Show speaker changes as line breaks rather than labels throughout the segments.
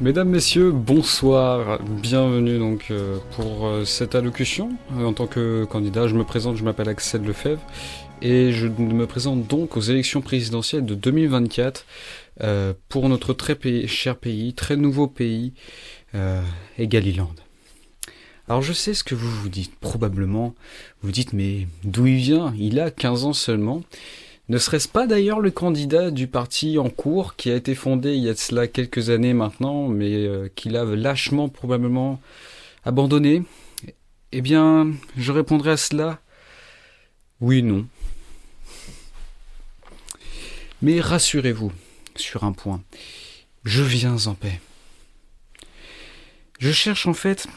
Mesdames, Messieurs, bonsoir, bienvenue pour cette allocution. En tant que candidat, je me présente, je m'appelle Axel Lefebvre et je me présente donc aux élections présidentielles de 2024 pour notre cher pays, très nouveau pays, Egaliland. Alors je sais ce que vous vous dites, probablement, vous dites mais d'où il vient? Il a 15 ans seulement. Ne serait-ce pas d'ailleurs le candidat du parti en cours qui a été fondé il y a de cela quelques années maintenant, mais qu'il a lâchement probablement abandonné? Eh bien, je répondrai à cela oui, non. Mais rassurez-vous sur un point, je viens en paix. Je cherche en fait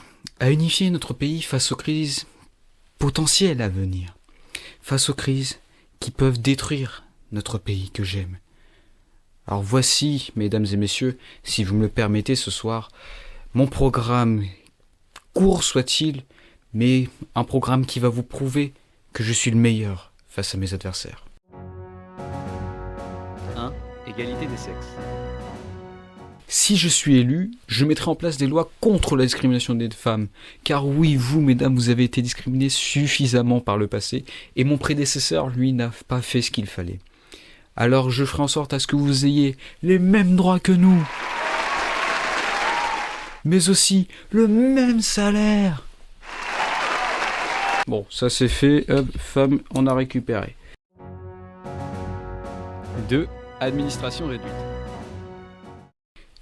à unifier notre pays face aux crises potentielles à venir, face aux crises qui peuvent détruire notre pays que j'aime. Alors voici, mesdames et messieurs, si vous me le permettez ce soir, mon programme, court soit-il, mais un programme qui va vous prouver que je suis le meilleur face à mes adversaires.
1. Égalité des sexes.
Si je suis élu, je mettrai en place des lois contre la discrimination des femmes. Car oui, vous, mesdames, vous avez été discriminés suffisamment par le passé, et mon prédécesseur, lui, n'a pas fait ce qu'il fallait. Alors je ferai en sorte à ce que vous ayez les mêmes droits que nous, mais aussi le même salaire. Bon, ça c'est fait, femme, on a récupéré.
2. Administration réduite.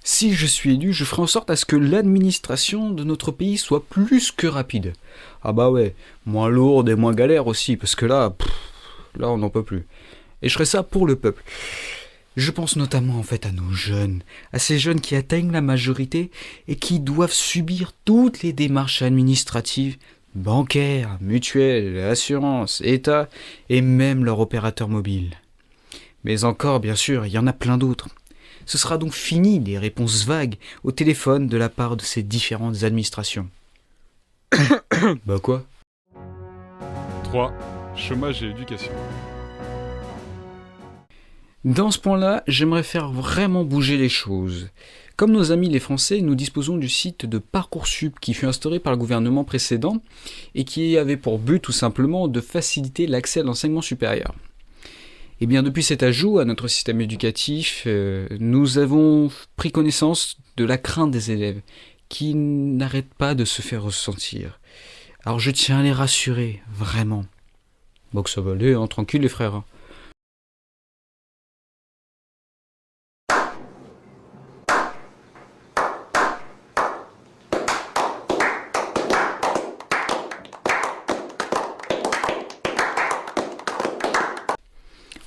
Si je suis élu, je ferai en sorte à ce que l'administration de notre pays soit plus que rapide. Ah bah ouais, moins lourde et moins galère aussi, parce que là on n'en peut plus. Et je ferai ça pour le peuple. Je pense notamment en fait à nos jeunes, à ces jeunes qui atteignent la majorité et qui doivent subir toutes les démarches administratives, bancaires, mutuelles, assurances, État et même leur opérateur mobile. Mais encore, bien sûr, il y en a plein d'autres. Ce sera donc fini des réponses vagues au téléphone de la part de ces différentes administrations. Bah quoi?
3. Chômage et éducation.
Dans ce point-là, j'aimerais faire vraiment bouger les choses. Comme nos amis les Français, nous disposons du site de Parcoursup qui fut instauré par le gouvernement précédent et qui avait pour but tout simplement de faciliter l'accès à l'enseignement supérieur. Et bien depuis cet ajout à notre système éducatif, nous avons pris connaissance de la crainte des élèves qui n'arrêtent pas de se faire ressentir. Alors je tiens à les rassurer, vraiment. Bon que ça va aller, hein, tranquille les frères.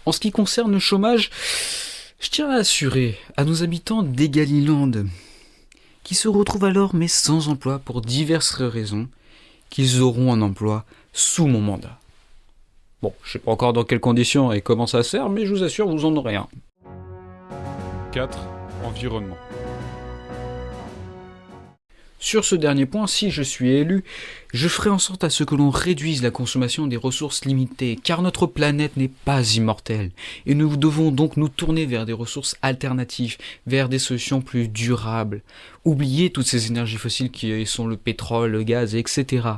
En ce qui concerne le chômage, je tiens à assurer à nos habitants d'Egaliland, qui se retrouvent alors mais sans emploi pour diverses raisons, qu'ils auront un emploi sous mon mandat. Bon, je sais pas encore dans quelles conditions et comment ça sert, mais je vous assure, vous en aurez un.
4. Environnement.
Sur ce dernier point, si je suis élu, je ferai en sorte à ce que l'on réduise la consommation des ressources limitées, car notre planète n'est pas immortelle, et nous devons donc nous tourner vers des ressources alternatives, vers des solutions plus durables. Oubliez toutes ces énergies fossiles qui sont le pétrole, le gaz, etc.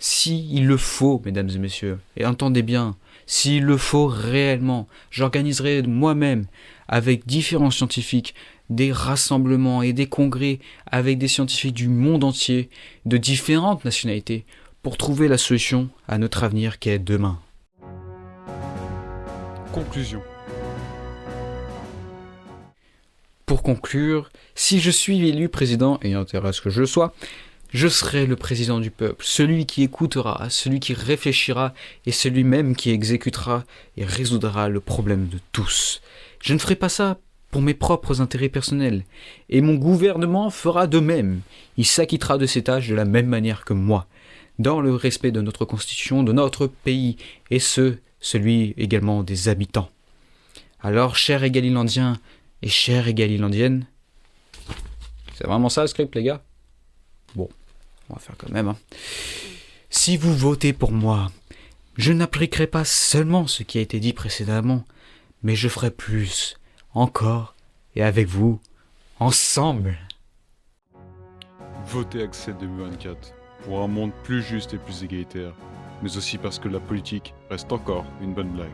Si il le faut, mesdames et messieurs, et entendez bien, s'il le faut réellement, j'organiserai moi-même, avec différents scientifiques, des rassemblements et des congrès avec des scientifiques du monde entier, de différentes nationalités, pour trouver la solution à notre avenir qui est demain.
Conclusion.
Pour conclure, si je suis élu président, et intérêt à ce que je le sois, je serai le président du peuple, celui qui écoutera, celui qui réfléchira et celui même qui exécutera et résoudra le problème de tous. Je ne ferai pas ça pour mes propres intérêts personnels, et mon gouvernement fera de même. Il s'acquittera de ses tâches de la même manière que moi, dans le respect de notre constitution, de notre pays, et celui également des habitants. Alors, chers Égalilandiens et chères Égalilandiennes, c'est vraiment ça le script, les gars? Bon, on va faire quand même, hein. Si vous votez pour moi, je n'appliquerai pas seulement ce qui a été dit précédemment, mais je ferai plus, encore, et avec vous, ensemble.
Votez Axel 2024 pour un monde plus juste et plus égalitaire, mais aussi parce que la politique reste encore une bonne blague.